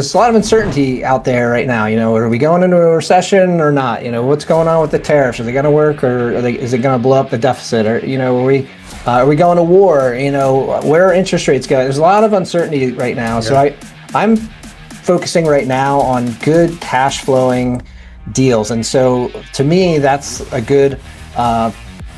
There's a lot of uncertainty out there right now. Are we going into a recession or not? What's going on with the tariffs? Are they going to work, or is it going to blow up the deficit? Or are we going to war? Where are interest rates going? There's a lot of uncertainty right now. Yeah. So I'm focusing right now on good cash flowing deals, and so to me that's a good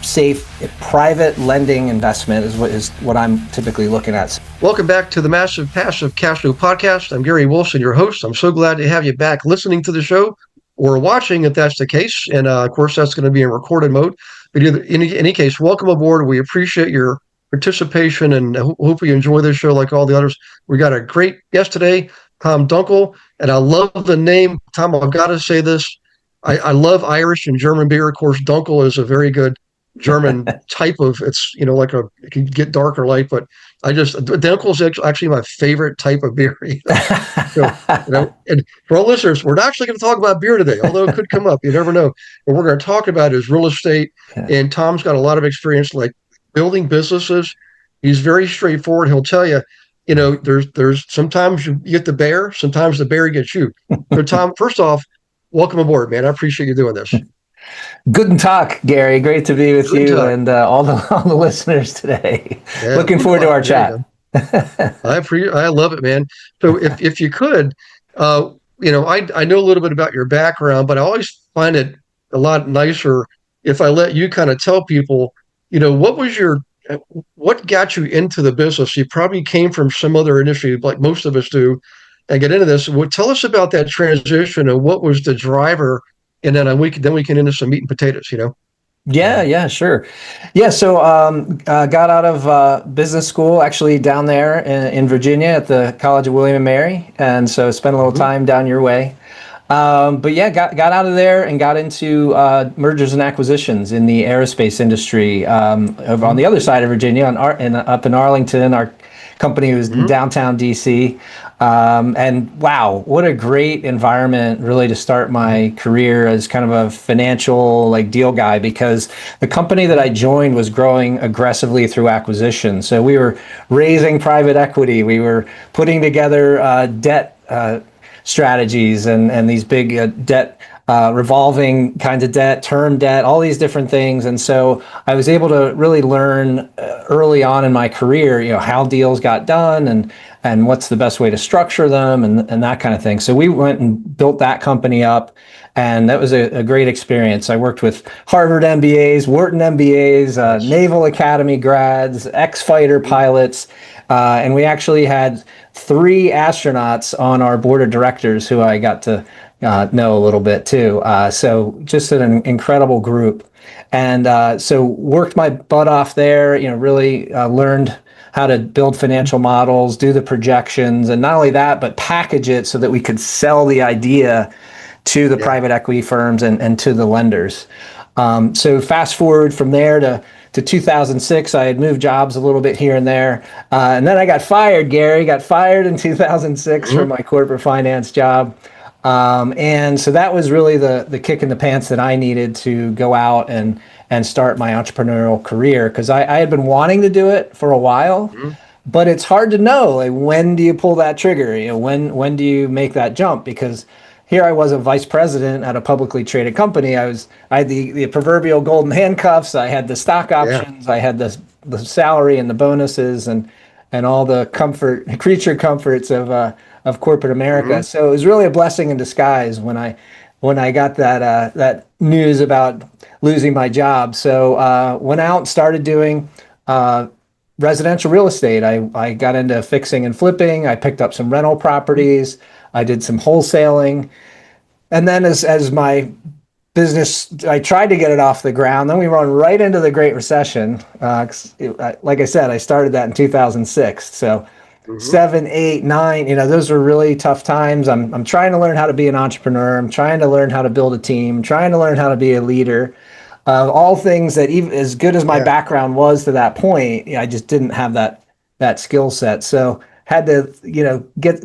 safe private lending investment is what I'm typically looking at. Welcome back to the Massive Passive Cashflow Podcast. I'm Gary Wilson, your host. I'm so glad to have you back listening to the show or watching if that's the case. And of course, that's going to be in recorded mode. But in any case, welcome aboard. We appreciate your participation and hope you enjoy this show like all the others. We got a great guest today, Tom Dunkel. And I love the name. Tom, I've got to say this. I love Irish and German beer. Of course, Dunkel is a very good German type of, it's, it can get dark or light, but Dunkel is actually my favorite type of beer. So, and for all listeners, we're not actually going to talk about beer today, although it could come up. You never know. What we're going to talk about is real estate. And Tom's got a lot of experience, like building businesses. He's very straightforward. He'll tell you, there's sometimes you get the bear, sometimes the bear gets you. So Tom, first off, welcome aboard, man. I appreciate you doing this. Guten Tag, Gary. Great to be with you and all the listeners today. Yeah, looking forward to our chat. I love it, man. So if you could, I know a little bit about your background, but I always find it a lot nicer if I let you kind of tell people, what got you into the business? You probably came from some other industry, like most of us do, and get into this. Tell us about that transition and what was the driver. And then we can into some meat and potatoes, Yeah, sure. Yeah, so got out of business school actually down there in Virginia at the College of William and Mary, and so spent a little time down your way. But yeah, got out of there and got into mergers and acquisitions in the aerospace industry over on the other side of Virginia, up in Arlington. Our company was in downtown DC. And wow, what a great environment really to start my career as kind of a financial deal guy, because the company that I joined was growing aggressively through acquisition. So we were raising private equity, we were putting together debt strategies and these big debt revolving kinds of debt, term debt, all these different things. And so I was able to really learn early on in my career, how deals got done and what's the best way to structure them and that kind of thing. So we went and built that company up, and that was a great experience. I worked with Harvard MBAs, Wharton MBAs, Naval Academy grads, ex-fighter pilots, and we actually had 3 astronauts on our board of directors who I got to know a little bit too. So just an incredible group. And so worked my butt off there, really learned how to build financial models, do the projections, and not only that, but package it so that we could sell the idea to the private equity firms and to the lenders. So fast forward from there to 2006, I had moved jobs a little bit here and there. And then I got fired, Gary, got fired in 2006 from my corporate finance job. And so that was really the kick in the pants that I needed to go out and start my entrepreneurial career, because I had been wanting to do it for a while, but it's hard to know, when do you pull that trigger? When do you make that jump? Because here I was a vice president at a publicly traded company. I had the proverbial golden handcuffs. I had the stock options. I had the salary and the bonuses and all the creature comforts of corporate America. So it was really a blessing in disguise when I got that news about losing my job. So went out and started doing residential real estate. I got into fixing and flipping. I picked up some rental properties. I did some wholesaling. And then as my business, I tried to get it off the ground. Then we run right into the Great Recession. Like I said, I started that in 2006. So 7, 8, 9, those were really tough times. I'm trying to learn how to be an entrepreneur. I'm trying to learn how to build a team, trying to learn how to be a leader. All things that, even as good as my background was to that point, I just didn't have that skill set. So had to,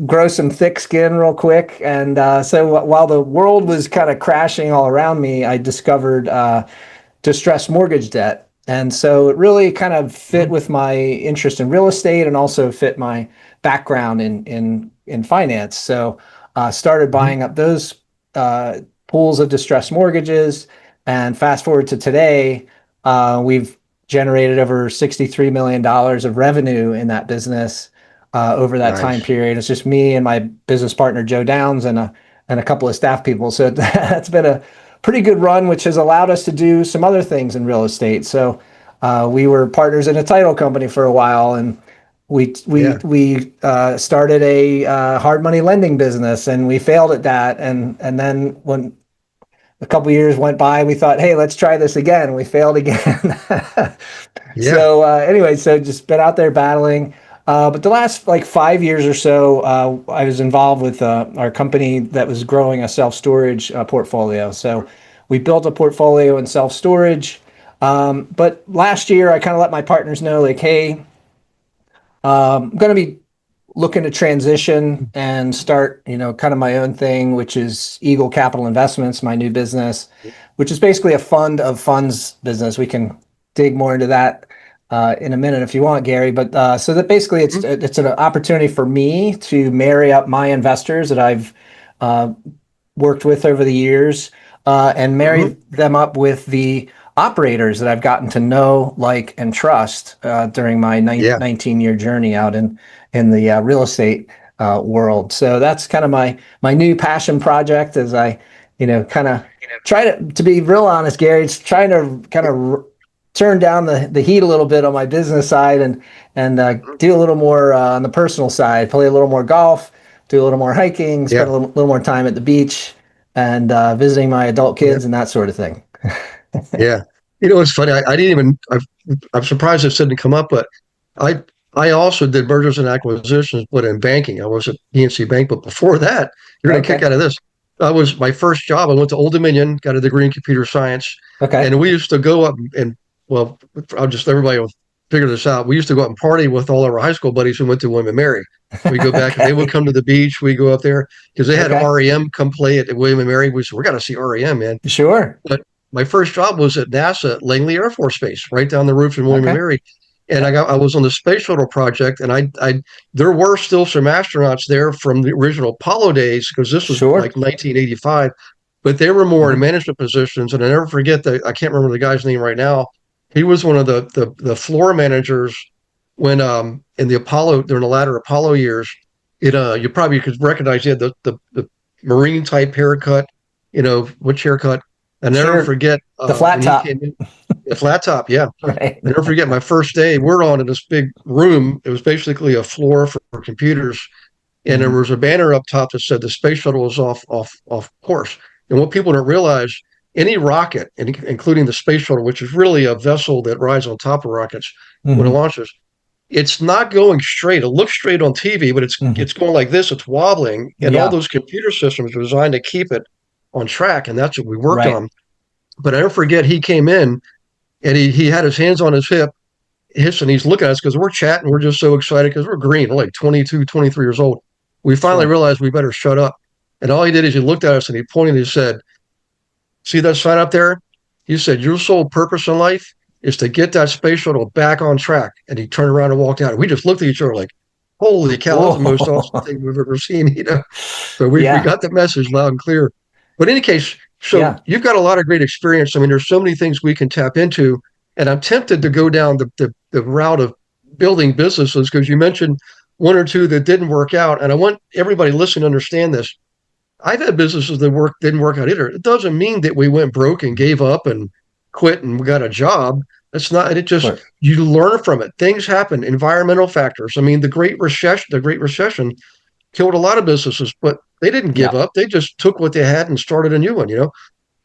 grow some thick skin real quick. And so while the world was kind of crashing all around me, I discovered distressed mortgage debt. And so it really kind of fit with my interest in real estate and also fit my background in in finance. So started buying up those pools of distressed mortgages. And fast forward to today, we've generated over $63 million of revenue in that business over that time Nice. period. It's just me and my business partner, Joe Downs, and a couple of staff people. So that's been a pretty good run, which has allowed us to do some other things in real estate. So we were partners in a title company for a while, and we started a hard money lending business, and we failed at that. And then when a couple of years went by, we thought, hey, let's try this again. We failed again. Yeah. So anyway, so just been out there battling. But the last like 5 years or so, I was involved with our company that was growing a self-storage portfolio. So we built a portfolio in self-storage. But last year, I kind of let my partners know, like, hey, I'm going to be looking to transition and start, kind of my own thing, which is Eagle Capital Investments, my new business, which is basically a fund of funds business. We can dig more into that in a minute if you want, Gary. But so that basically it's an opportunity for me to marry up my investors that I've worked with over the years and marry them up with the operators that I've gotten to know, like, and trust during my 19-year journey out in the real estate world. So that's kind of my new passion project as I, kind of try to be real honest, Gary. It's trying to kind of turn down the heat a little bit on my business side and do a little more on the personal side, play a little more golf, do a little more hiking, spend a little more time at the beach and visiting my adult kids and that sort of thing. Yeah. It's funny. I didn't even, I'm surprised this didn't come up, but I also did mergers and acquisitions, but in banking. I was at PNC Bank, but before that, you're going to kick out of this. That was my first job. I went to Old Dominion, got a degree in computer science. Okay. And we used to go up and, well, everybody will figure this out. We used to go out and party with all our high school buddies who went to William and Mary. We go back and they would come to the beach. We go up there because they had REM come play at William and Mary. We said, we got to see REM, man. Sure. But my first job was at NASA at Langley Air Force Base, right down the road from William and Mary. And I was on the space shuttle project, and there were still some astronauts there from the original Apollo days because this was like 1985, but they were more in management positions. And I never forget I can't remember the guy's name right now. He was one of the floor managers when in the Apollo during the latter Apollo years. You probably could recognize he had the Marine type haircut, which haircut. I never forget the flat top. The flat top, yeah. Right. I never forget my first day. We're on in this big room. It was basically a floor for computers, and there was a banner up top that said the space shuttle was off course. And what people don't realize, any rocket, including the space shuttle, which is really a vessel that rides on top of rockets when it launches, it's not going straight. It looks straight on TV, but it's going like this. It's wobbling, and all those computer systems are designed to keep it on track, and that's what we worked on. But I never forget, he came in and he had his hands on his hip, and he's looking at us because we're chatting. We're just so excited because we're green. We're like 22, 23 years old. We finally realized we better shut up. And all he did is he looked at us and he pointed and he said, see that sign up there? He said, your sole purpose in life is to get that space shuttle back on track. And he turned around and walked out. And we just looked at each other like, holy cow, that's the most awesome thing we've ever seen. So we got the message loud and clear. But in any case, you've got a lot of great experience. I mean, there's so many things we can tap into. And I'm tempted to go down the route of building businesses because you mentioned one or two that didn't work out. And I want everybody listening to understand this. I've had businesses that didn't work out either. It doesn't mean that we went broke and gave up and quit and we got a job. That's not, it just, you learn from it. Things happen, environmental factors. I mean, the Great Recession killed a lot of businesses, but they didn't give up. They just took what they had and started a new one,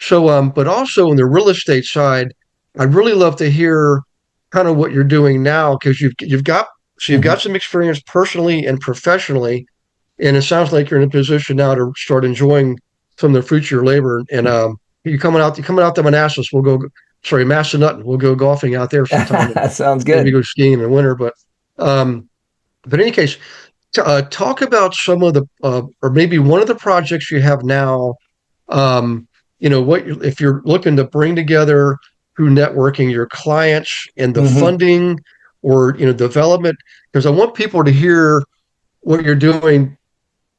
So, but also on the real estate side, I'd really love to hear kind of what you're doing now because you've got some experience personally and professionally, and it sounds like you're in a position now to start enjoying some of the fruits of your labor. And you're coming out to Manassas. Massanutten. We'll go golfing out there sometime. That sounds good. Maybe go skiing in the winter, but in any case, talk about some of the or maybe one of the projects you have now. If you're looking to bring together through networking your clients and the funding or development, because I want people to hear what you're doing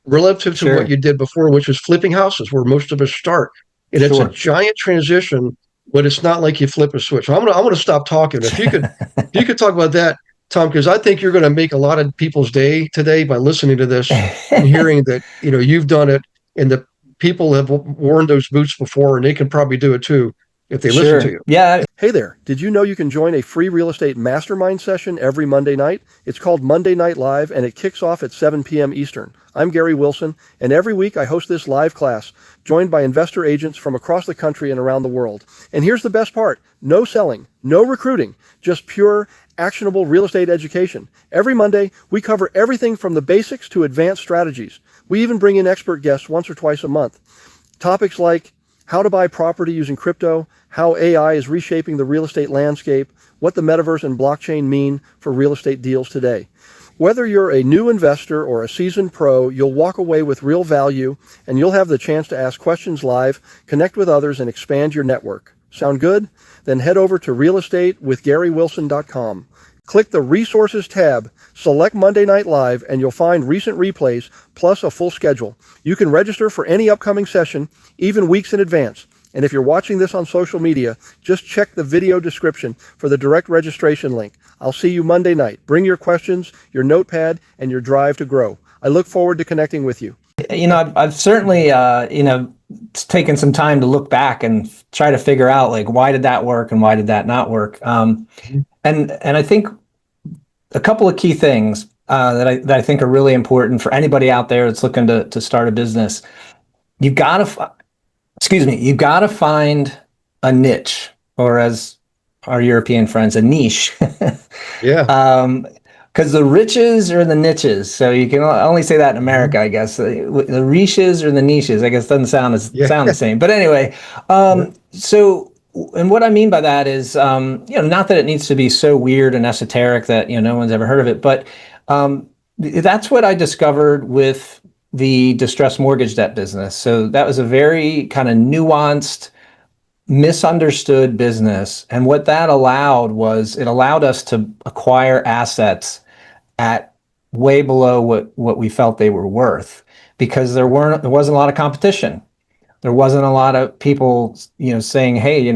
relative to what Sure. you did before, which is flipping houses, where most of us start. And it's a Sure. giant transition, but it's not like you flip a switch. I'm gonna stop talking. If you could talk about that, Tom, because I think you're going to make a lot of people's day today by listening to this and hearing that you've done it, and the people have worn those boots before, and they can probably do it too if they listen to Sure. you. Yeah. Hey there, did you know you can join a free real estate mastermind session every Monday night? It's called Monday Night Live, and it kicks off at 7 p.m. Eastern. I'm Gary Wilson, and every week I host this live class, joined by investor agents from across the country and around the world. And here's the best part: no selling, no recruiting, just pure, actionable real estate education. Every Monday, we cover everything from the basics to advanced strategies. We even bring in expert guests once or twice a month. Topics like how to buy property using crypto, how AI is reshaping the real estate landscape, what the metaverse and blockchain mean for real estate deals today. Whether you're a new investor or a seasoned pro, you'll walk away with real value, and you'll have the chance to ask questions live, connect with others, and expand your network. Sound good? Then head over to realestatewithgarywilson.com. Click the Resources tab, select Monday Night Live, and you'll find recent replays plus a full schedule. You can register for any upcoming session, even weeks in advance. And if you're watching this on social media, just check the video description for the direct registration link. I'll see you Monday night. Bring your questions, your notepad, and your drive to grow. I look forward to connecting with you. I've certainly, taken some time to look back and try to figure out, like, why did that work and why did that not work? And I think a couple of key things that I think are really important for anybody out there that's looking to start a business. You've got to find a niche, or as our European friends, a niche. Yeah. Because the riches are in the niches. So you can only say that in America, I guess. The riches or the niches, I guess, doesn't sound the same. But anyway, so, and what I mean by that is, not that it needs to be so weird and esoteric that, no one's ever heard of it, but that's what I discovered with the distressed mortgage debt business. So that was a very kind of nuanced, misunderstood business. And what that allowed was, it allowed us to acquire assets at way below what we felt they were worth, because there wasn't a lot of competition. There wasn't a lot of people, saying, hey,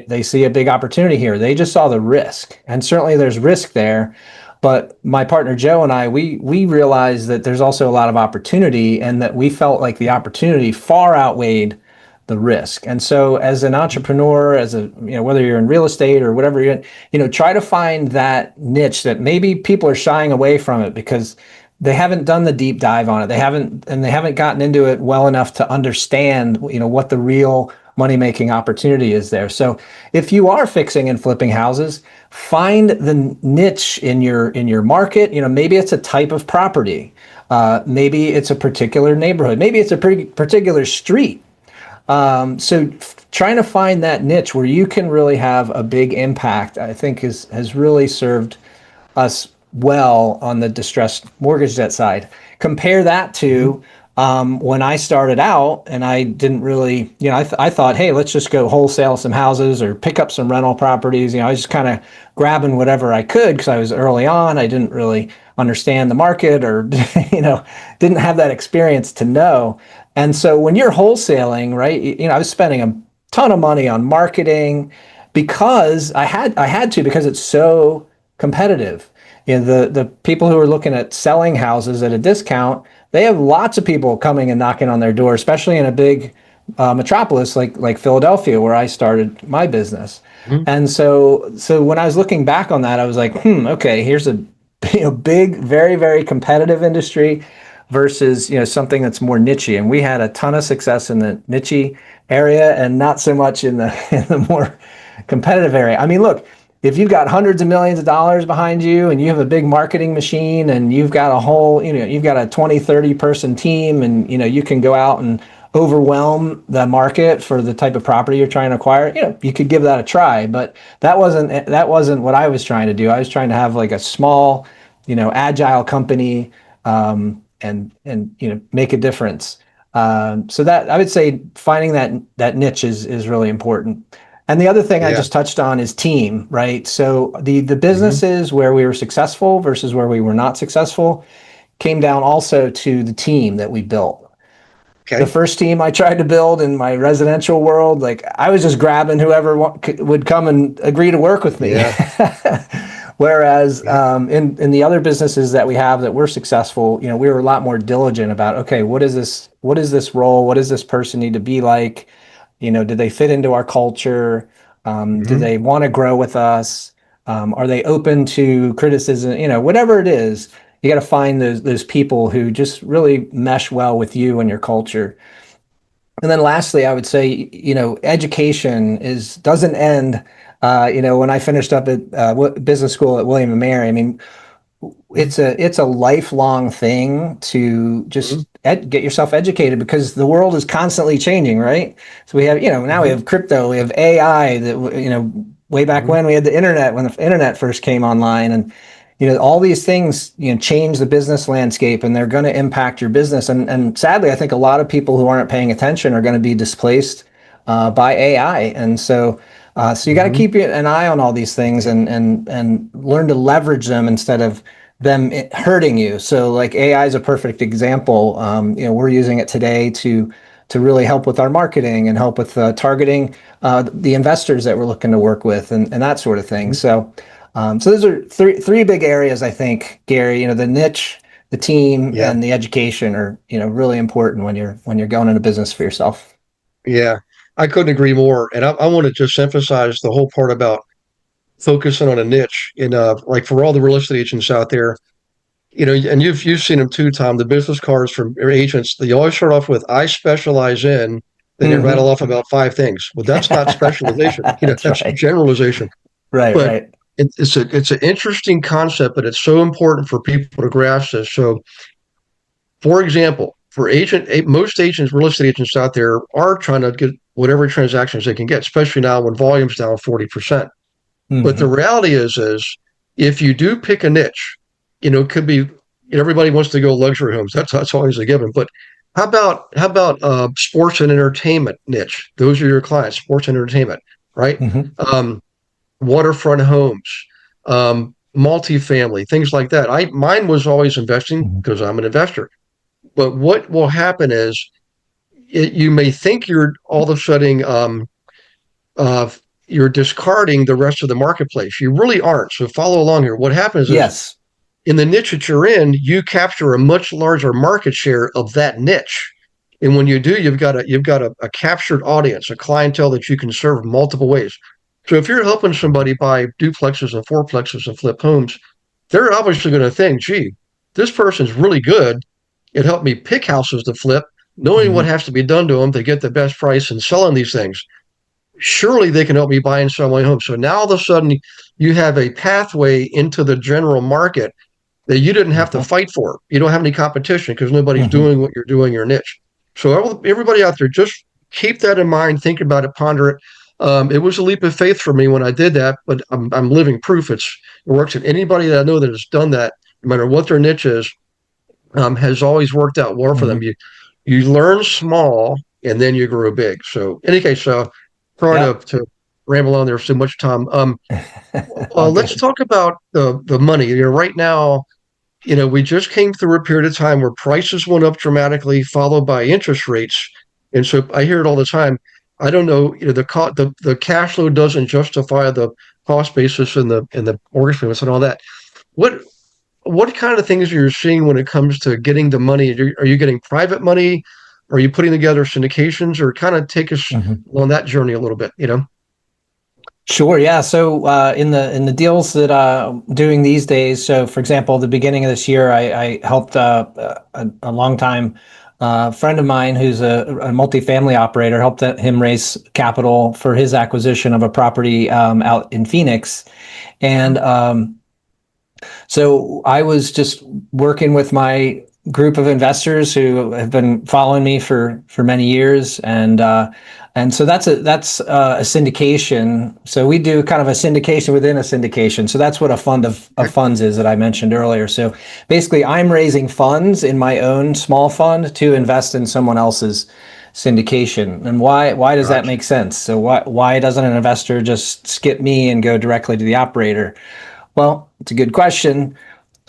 they see a big opportunity here. They just saw the risk. And certainly there's risk there. But my partner Joe and I, we realized that there's also a lot of opportunity, and that we felt like the opportunity far outweighed the risk. And so as an entrepreneur, whether you're in real estate or whatever you're in, try to find that niche that maybe people are shying away from it because they haven't done the deep dive on it. They haven't gotten into it well enough to understand, what the real money-making opportunity is there. So if you are fixing and flipping houses, find the niche in your market. Maybe it's a type of property. Maybe it's a particular neighborhood. Maybe it's a particular street. So trying to find that niche where you can really have a big impact, I think has really served us well on the distressed mortgage debt side. Compare that to when I started out, and I didn't really, I thought, hey, let's just go wholesale some houses or pick up some rental properties. I was just kind of grabbing whatever I could because I was early on. I didn't really understand the market, or, didn't have that experience to know. And so when you're wholesaling, right, I was spending a ton of money on marketing because I had to, because it's so competitive. The people who are looking at selling houses at a discount, they have lots of people coming and knocking on their door, especially in a big metropolis like Philadelphia, where I started my business. Mm-hmm. And so when I was looking back on that, I was like, okay, here's a big, very, very competitive industry versus something that's more niche-y. And we had a ton of success in the niche area and not so much in the more competitive area. I mean, look, if you've got hundreds of millions of dollars behind you and you have a big marketing machine and you've got a whole, you've got a 20, 30 person team, and you can go out and overwhelm the market for the type of property you're trying to acquire, you could give that a try. But that wasn't what I was trying to do. I was trying to have like a small, agile company, and make a difference. So that I would say finding that niche is really important. And the other thing I just touched on is team, right? So the businesses where we were successful versus where we were not successful, came down also to the team that we built. The Okay. first team I tried to build in my residential world, like I was just grabbing whoever would come and agree to work with me. Yeah. Whereas Yeah. in the other businesses that we have that were successful, we were a lot more diligent about, okay, what is this? What is this role? What does this person need to be like? Do they fit into our culture? Do Hmm. they want to grow with us? Are they open to criticism? Whatever it is, you got to find those people who just really mesh well with you and your culture. And then lastly, I would say, education doesn't end. When I finished up at business school at William and Mary, I mean, it's a lifelong thing to Hmm. just get yourself educated because the world is constantly changing, right? So we have, now we Hmm. have crypto, we have AI that, way back Hmm. when we had the internet, when the internet first came online, and, all these things, change the business landscape and they're going to impact your business. And sadly, I think a lot of people who aren't paying attention are going to be displaced by AI. And so you got to Hmm. keep an eye on all these things and learn to leverage them instead of them hurting you. So like AI is a perfect example. We're using it today to really help with our marketing and help with targeting the investors that we're looking to work with and that sort of thing. Hmm. So those are three big areas, I think, Gary. The niche, the team, Yeah. and the education are really important when you're going into business for yourself. Yeah. I couldn't agree more. And I want to just emphasize the whole part about focusing on a niche in like for all the real estate agents out there, and you've seen them too, Tom, the business cards from agents, they always start off with I specialize in, then they rattle Hmm. off about five things. Well, that's not specialization. That's That's right. generalization. Right, But right. it's an interesting concept, but it's so important for people to grasp this. So, for example, most agents, real estate agents out there are trying to get whatever transactions they can get, especially now when volume's down 40%. But the Hmm. reality is if you do pick a niche, it could be everybody wants to go luxury homes. That's always a given. But how about sports and entertainment niche? Those are your clients, sports and entertainment, right? Hmm. Um, Waterfront homes, multifamily, things like that. Mine was always investing Hmm. because I'm an investor. But what will happen is you may think you're all of a sudden uh, you're discarding the rest of the marketplace. You really aren't. So follow along here. What happens is Yes. in the niche that you're in, you capture a much larger market share of that niche. And when you do, you've got a captured audience, a clientele that you can serve multiple ways. So if you're helping somebody buy duplexes and fourplexes and flip homes, they're obviously going to think, gee, this person's really good. It helped me pick houses to flip, knowing what Hmm. has to be done to them to get the best price and selling these things. Surely they can help me buy and sell my home. So now all of a sudden you have a pathway into the general market that you didn't have to Hmm. fight for. You don't have any competition because nobody's Hmm. doing what you're doing your niche. So everybody out there, just keep that in mind. Think about it. Ponder it. It was a leap of faith for me when I did that, but I'm living proof it works. And anybody that I know that has done that, no matter what their niche is, has always worked out well for them. Hmm. You learn small and then you grow big. So, in any case, trying Yep. to ramble on there so much, Tom. All Let's good. talk about the money. Right now, we just came through a period of time where prices went up dramatically, followed by interest rates. And so I hear it all the time. I don't know, the cash flow doesn't justify the cost basis and the mortgage payments and all that. What what kind of things are you seeing when it comes to getting the money? Are you getting private money? Are you putting together syndications, or kind of take us Hmm. on that journey a little bit? Sure. Yeah. So in the deals that I'm doing these days, so for example, the beginning of this year, I helped a longtime friend of mine who's a multifamily operator, helped him raise capital for his acquisition of a property out in Phoenix, and so I was just working with my group of investors who have been following me for many years, and so that's a syndication. So we do kind of a syndication within a syndication. So that's what a fund of Okay. funds is that I mentioned earlier. So basically, I'm raising funds in my own small fund to invest in someone else's syndication. And why does that Gotcha. make sense? So why doesn't an investor just skip me and go directly to the operator? Well, it's a good question.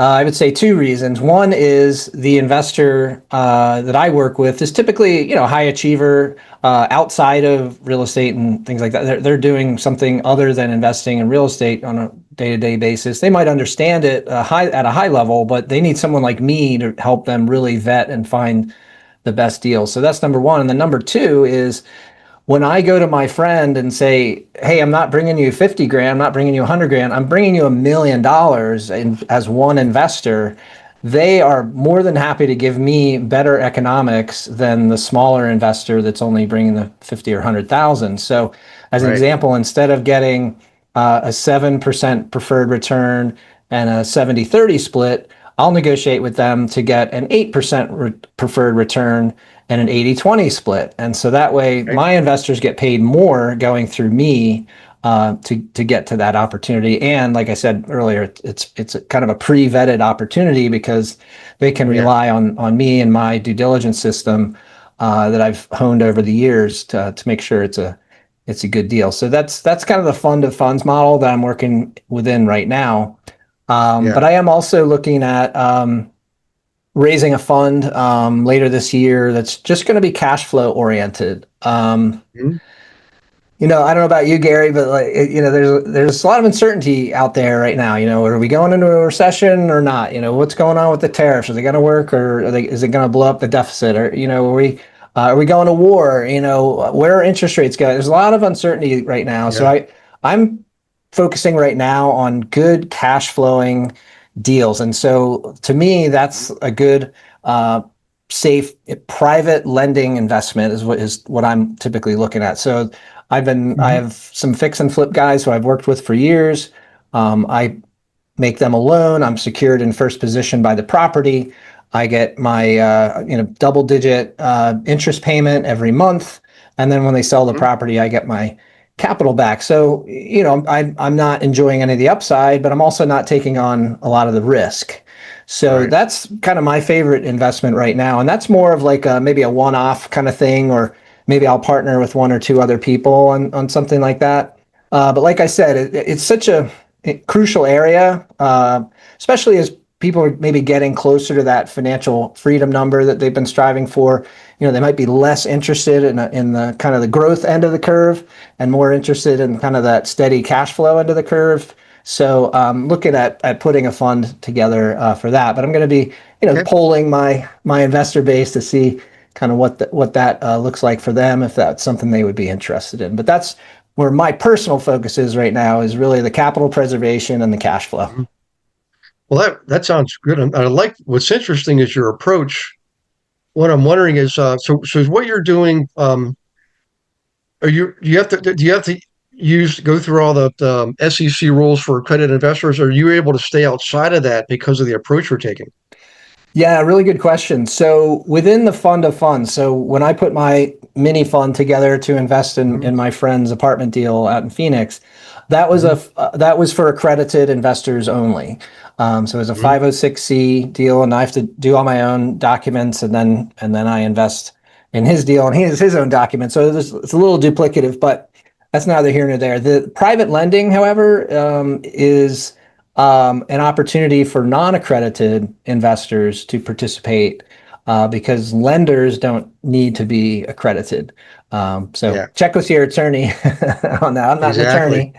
I would say two reasons. One is the investor that I work with is typically, high achiever outside of real estate and things like that. They're doing something other than investing in real estate on a day-to-day basis. They might understand it at a high level, but they need someone like me to help them really vet and find the best deals. So that's number one. And then number two is when I go to my friend and say, hey, I'm not bringing you 50 grand, I'm not bringing you 100 grand, I'm bringing you $1 million as one investor, they are more than happy to give me better economics than the smaller investor that's only bringing the 50 or 100,000. So as an example, instead of getting a 7% preferred return and a 70-30 split, I'll negotiate with them to get an 8% preferred return and an 80-20 split. And so that way my investors get paid more going through me to get to that opportunity. And like I said earlier, it's a kind of a pre-vetted opportunity because they can rely on me and my due diligence system that I've honed over the years to make sure it's a good deal. So that's kind of the fund of funds model that I'm working within right now. But I am also looking at raising a fund later this year that's just going to be cash flow oriented. I don't know about you, Gary, but there's a lot of uncertainty out there right now. Are we going into a recession or not? What's going on with the tariffs? Are they going to work, or is it going to blow up the deficit? Or are we going to war? Where are interest rates going? There's a lot of uncertainty right now. Yeah. So I'm focusing right now on good cash flowing deals. And so to me, that's a good, safe private lending investment is what I'm typically looking at. So I have some fix and flip guys who I've worked with for years. I make them a loan. I'm secured in first position by the property. I get my, double digit, interest payment every month. And then when they sell the property, I get my capital back. So, I'm not enjoying any of the upside, but I'm also not taking on a lot of the risk. So that's kind of my favorite investment right now. And that's more of like maybe a one-off kind of thing, or maybe I'll partner with one or two other people on something like that. But like I said, it's such a crucial area, especially as people are maybe getting closer to that financial freedom number that they've been striving for. They might be less interested in the kind of the growth end of the curve and more interested in kind of that steady cash flow end of the curve. So looking at putting a fund together for that. But I'm going to be, polling my investor base to see kind of what that looks like for them, if that's something they would be interested in. But that's where my personal focus is right now, is really the capital preservation and the cash flow. Well, that sounds good. I like, what's interesting is your approach. What I'm wondering is, so what you're doing, do you have to go through all the SEC rules for accredited investors? Or are you able to stay outside of that because of the approach you're taking? Yeah, really good question. So within the fund of funds, so when I put my mini fund together to invest in my friend's apartment deal out in Phoenix, that was for accredited investors only. So it was a 506c deal, and I have to do all my own documents, and then I invest in his deal, and he has his own documents. So it's a little duplicative, but that's neither here nor there. The private lending, however, is an opportunity for non-accredited investors to participate because lenders don't need to be accredited. Check with your attorney on that. I'm not an attorney,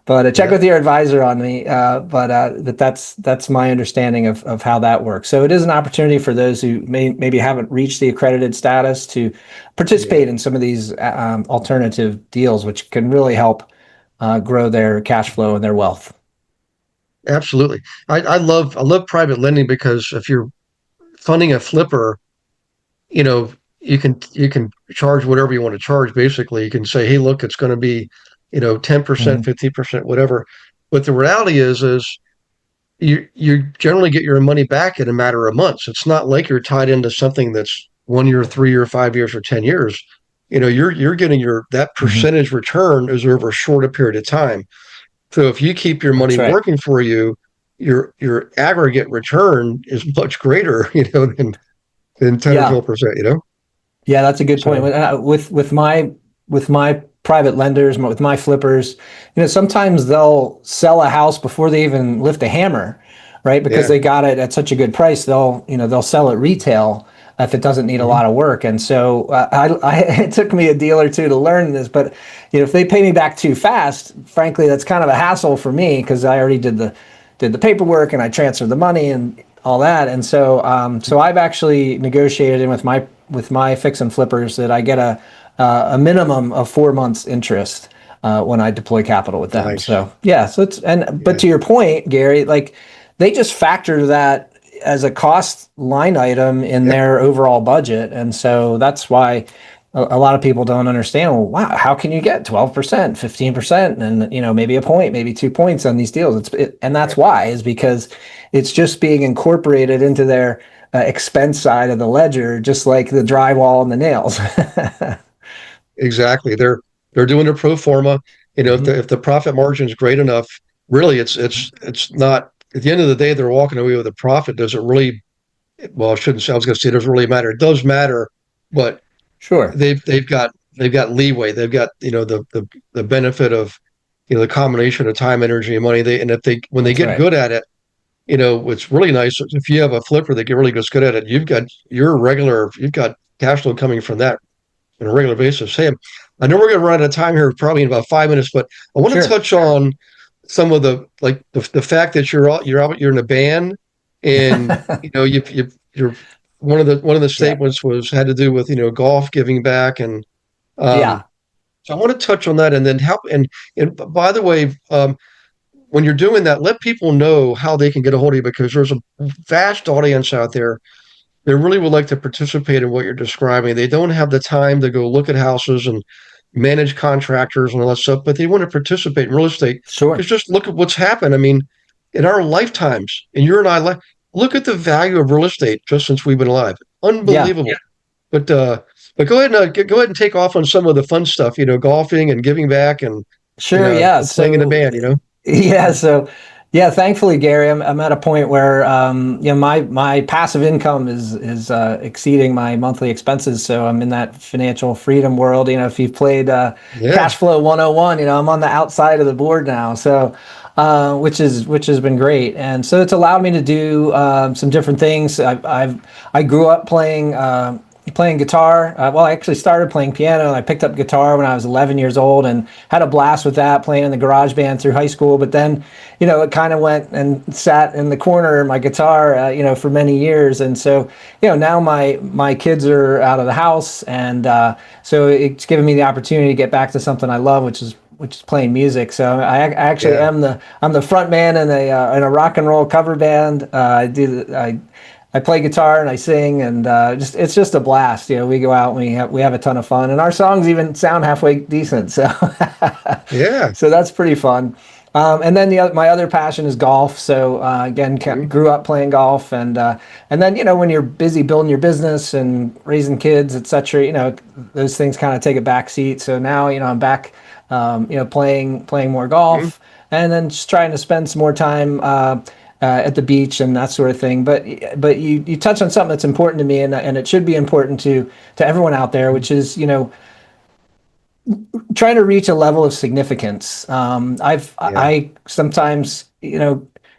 but check with your advisor on me. That's my understanding of how that works. So it is an opportunity for those who maybe haven't reached the accredited status to participate in some of these alternative deals, which can really help grow their cash flow and their wealth. Absolutely. I love private lending because if you're funding a flipper, you can charge whatever you want to charge. Basically, you can say, hey, look, it's going to be, 10%, 50%, whatever. But the reality is you generally get your money back in a matter of months. It's not like you're tied into something that's 1 year, 3 year, 5 years, or 10 years. You're getting that percentage return is over a shorter period of time. So if you keep your money working for you, your aggregate return is much greater, than 10 or 12%, Yeah, that's a good point. With my private lenders, with my flippers, sometimes they'll sell a house before they even lift a hammer. right? Because Yeah. they got it at such a good price, they'll sell it retail if it doesn't need a Hmm. lot of work. And so it took me a deal or two to learn this, but if they pay me back too fast, frankly, that's kind of a hassle for me because I already did the paperwork and I transferred the money and all that. And so I've actually negotiated in with my fix and flippers that I get a minimum of 4 months interest when I deploy capital with them. Nice. So yeah, but Yeah. to your point, Gary, like they just factor that as a cost line item in Yep. their overall budget, and so that's why a lot of people don't understand. Well, wow, how can you get 12%, 15%, and maybe a point, maybe 2 points on these deals? And that's Right. why is because it's just being incorporated into their expense side of the ledger, just like the drywall and the nails. Exactly. They're doing a pro forma. If Mhm. the profit margin is great enough, really it's not at the end of the day they're walking away with a profit. Does it really? Well, I shouldn't say. I was going to say it doesn't really matter. It does matter, but Sure. they've got leeway. They've got the benefit of the combination of time, energy, and money. And if they when they That's get right. good at it, what's really nice is if you have a flipper that really gets good at it, you've got cash flow coming from that on a regular basis. Hey, I know we're going to run out of time here, probably in about 5 minutes, but I want to Sure. touch on some of the fact that you're in a band, and you're one of the Yeah. statements was had to do with golf giving back, and um, Yeah. so I want to touch on that, and then help. And by the way, when you're doing that, let people know how they can get a hold of you because there's a vast audience out there. They really would like to participate in what you're describing. They don't have the time to go look at houses and manage contractors and all that stuff, but they want to participate in real estate because Sure. just look at what's happened. I mean, in our lifetimes, and you and I, look at the value of real estate just since we've been alive. Yeah. Unbelievable. But go ahead and go ahead and take off on some of the fun stuff. Golfing and giving back and Sure. Yeah. playing in a So band. yeah. So yeah. Thankfully, Gary, I'm at a point where my passive income is exceeding my monthly expenses. So I'm in that financial freedom world. If you've played Yeah. Cash Flow 101, I'm on the outside of the board now. So which has been great, and so it's allowed me to do some different things. I grew up playing guitar. Well, I actually started playing piano. I picked up guitar when I was 11 years old and had a blast with that, playing in the garage band through high school. But then, it kind of went and sat in the corner, my guitar, for many years. And so, now my kids are out of the house, and so it's given me the opportunity to get back to something I love, which is playing music. So I actually Yeah. I'm the front man in a rock and roll cover band. I play guitar and I sing, and it's just a blast. We go out and we have a ton of fun, and our songs even sound halfway decent. So Yeah. so that's pretty fun. And then my other passion is golf. So again, Mhm. grew up playing golf, and then when you're busy building your business and raising kids, etc., those things kind of take a back seat. So now I'm back, playing more Mhm. golf, and then just trying to spend some more time at the beach and that sort of thing. But you touch on something that's important to me, and it should be important to everyone out there, which is trying to reach a level of significance. Yeah. I sometimes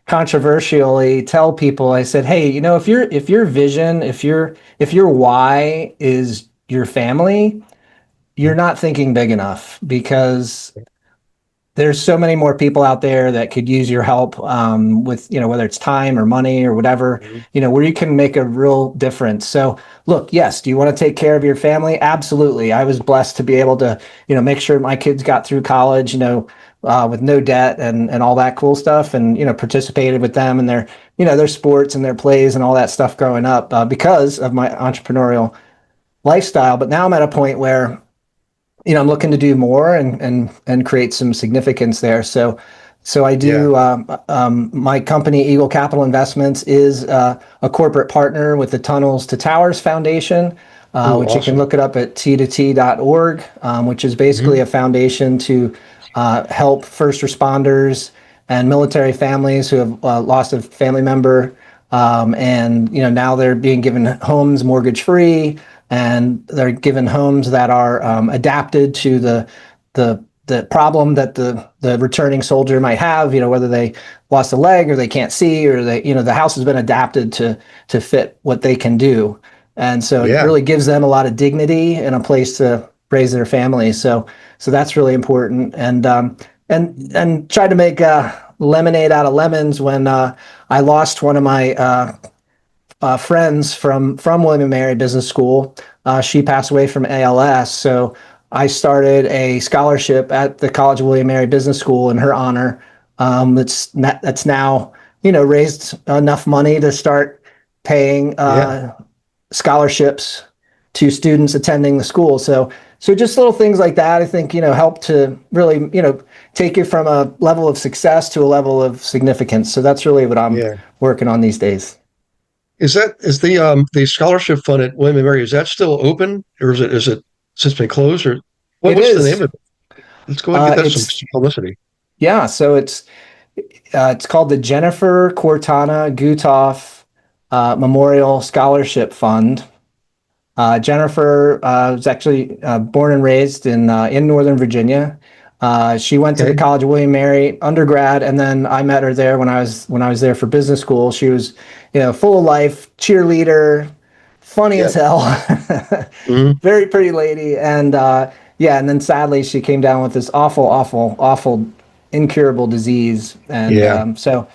controversially tell people, I said, hey, if your vision, if your why is your family, you're not thinking big enough, because there's so many more people out there that could use your help, with whether it's time or money or whatever, Mhm. where you can make a real difference. So look, yes, do you want to take care of your family? Absolutely. I was blessed to be able to make sure my kids got through college, with no debt and all that cool stuff, and participated with them in their sports and their plays and all that stuff growing up, because of my entrepreneurial lifestyle. But now I'm at a point where I'm looking to do more and create some significance there. So I Yeah. do. My company, Eagle Capital Investments, is a corporate partner with the Tunnels to Towers Foundation, Ooh, which you can awesome. look it up at t2t.org, which is basically Hmm. a foundation to help first responders and military families who have lost a family member, and now they're being given homes mortgage free, and they're given homes that are adapted to the the problem that the returning soldier might have, whether they lost a leg or they can't see, or the house has been adapted to fit what they can do. And so it Yeah. really gives them a lot of dignity and a place to raise their family. So that's really important. And tried to make lemonade out of lemons when I lost one of my friends from William and Mary Business School. She passed away from ALS, so I started a scholarship at the College of William and Mary Business School in her honor. That's now raised enough money to start paying Yeah. scholarships to students attending the school. So just little things like that, I think, help to really, take you from a level of success to a level of significance. So that's really what I'm Yeah. working on these days. Is the scholarship fund at William and Mary, is that still open, or is it since been closed, or It what's the name is. of it? Let's go ahead and get that some It's publicity. Yeah. So it's called the Jennifer Cortana Gutoff Memorial Scholarship Fund. Jennifer was actually born and raised in Northern Virginia. She went to the Okay. College of William and Mary undergrad, and then I met her there when I was there for business school. She was, full of life, cheerleader, funny Yeah. as hell, Hmm. very pretty lady, and yeah. And then sadly, she came down with this awful, awful, awful, incurable disease, and Yeah. so.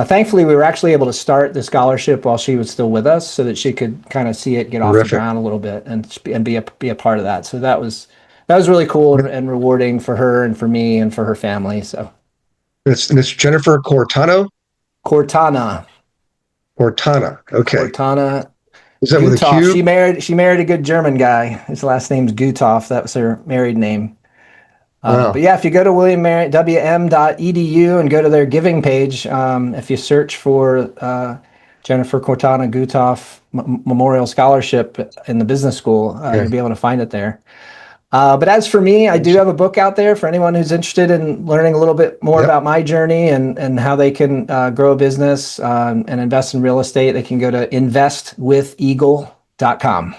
Thankfully, we were actually able to start the scholarship while she was still with us, so that she could kind of see it get off the Terrific. ground a little bit and be a part of that. So that was really cool and rewarding for her and for me and for her family. So It's Jennifer Cortana, Cortana. Okay. Cortana Is that with a Gutoff. Q? She married a good German guy. His last name's Gutoff. That was her married name. But Wow. yeah, if you go to williammary.wm.edu and go to their giving page, if you search for Jennifer Cortana Gutoff Memorial Scholarship in the business school, you'll Okay. be able to find it there. But as for me, I do have a book out there for anyone who's interested in learning a little bit more Yep. about my journey and how they can grow a business and invest in real estate. They can go to investwitheagle.com.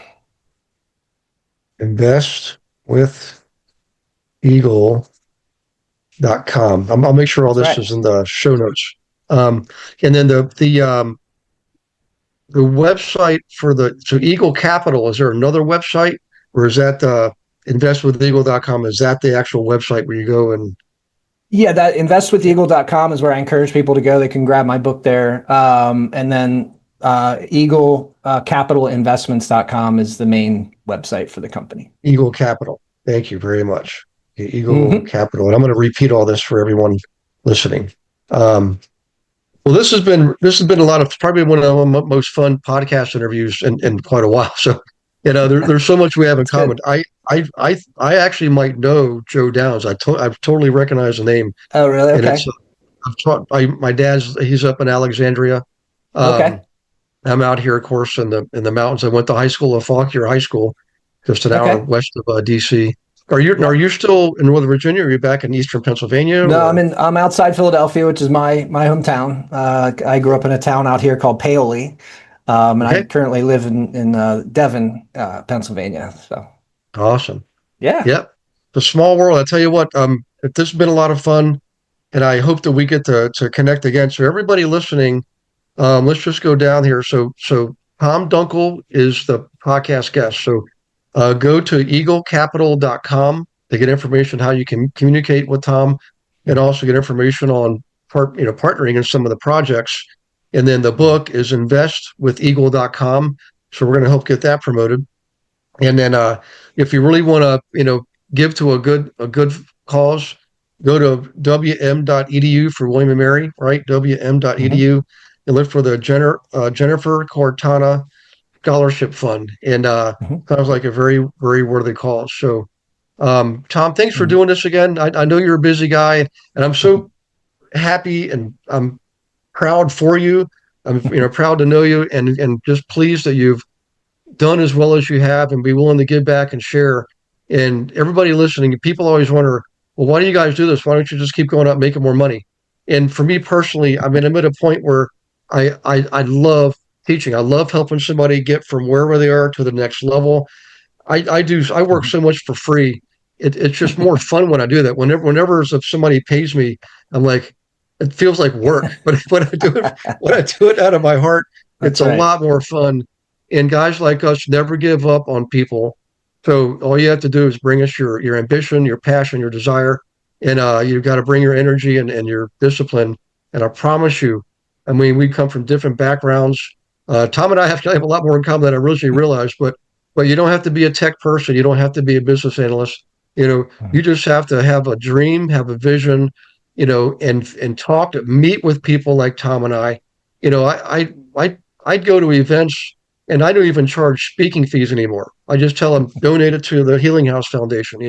Investwitheagle.com. I'll make sure all That's this right. is in the show notes. And then the website for so Eagle Capital, is there another website, or is that investwitheagle.com? Is that the actual website where you go and Yeah, that investwitheagle.com is where I encourage people to go. They can grab my book there. And then Eagle Capitalinvestments.com is the main website for the company. Eagle Capital? Thank you very much. Okay, Eagle Mm-hmm. Capital. And I'm going to repeat all this for everyone listening. Well, this has been a lot of, probably one of the most fun podcast interviews in quite a while. So, there's so much we have in That's common. good. I actually might know Joe Downs. I've totally recognized the name, Oh, really? and it's Okay. my he's up in Alexandria. Okay. Um, I'm out here, of course, in the mountains. I went to high school at Fauquier High School, just an hour Okay. west of DC. Are Yeah. you still in Northern Virginia? Or are you back in Eastern Pennsylvania? No, Or I'm outside Philadelphia, which is my hometown. I grew up in a town out here called Paoli, and I okay, currently live in Devon, Pennsylvania. So awesome. yeah. Yep. The small world. I tell you what, this has been a lot of fun, and I hope that we get to connect again. So everybody listening, let's just go down here. So Tom Dunkel is the podcast guest. So go to eaglecapital.com to get information how you can communicate with Tom, and also get information on partnering in some of the projects. And then the book is investwitheagle.com. So we're going to help get that promoted. And then if you really want to, give to a good cause, go to wm.edu for William and Mary, right? Mhm. wm.edu, and look for the Jennifer Cortana Scholarship Fund. And Mhm. sounds like a very, very worthy cause. So, Tom, thanks for Mhm. doing this again. I know you're a busy guy, and I'm so happy, and I'm proud for you. I'm proud to know you, and just pleased that you've done as well as you have, and be willing to give back and share. And everybody listening, people always wonder, well, why do you guys do this? Why don't you just keep going out and making more money? And for me personally, I mean, I'm at a point where I love teaching. I love helping somebody get from wherever they are to the next level. I work so much for free, it's just more fun when I do that. Whenever if somebody pays me, I'm like, it feels like work, but when I do it out of my heart, it's That's a right. lot more fun. And guys like us never give up on people. So all you have to do is bring us your ambition, your passion, your desire, and you've got to bring your energy and your discipline. And I promise you, I mean, we come from different backgrounds. Tom and I have a lot more in common than I originally realized, but you don't have to be a tech person. You don't have to be a business analyst. You just have to have a dream, have a vision, and meet with people like Tom and I. I'd go to events and I don't even charge speaking fees anymore. I just tell them donate it to the Healing House Foundation.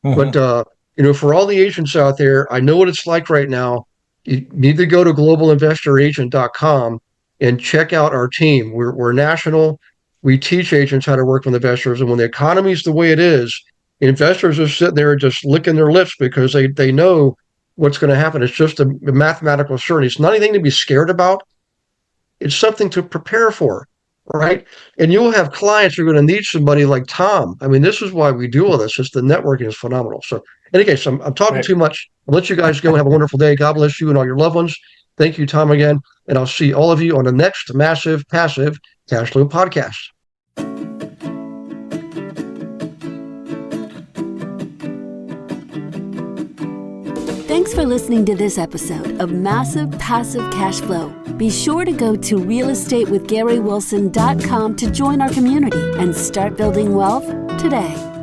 But Mhm. for all the agents out there, I know what it's like right now. You need to go to globalinvestoragent.com and check out our team. We're national. We teach agents how to work with investors, and when the economy is the way it is, investors are sitting there just licking their lips because they know what's going to happen. It's just a mathematical certainty. It's not anything to be scared about. It's something to prepare for, right? And you'll have clients who are going to need somebody like Tom. I mean, this is why we do all this. It's the networking is phenomenal. So, in any case, I'm talking Right. too much. I'll let you guys go. Have a wonderful day. God bless you and all your loved ones. Thank you, Tom, again. And I'll see all of you on the next Massive Passive Cashflow Podcast. Thanks for listening to this episode of Massive Passive Cashflow. Be sure to go to realestatewithgarywilson.com to join our community and start building wealth today.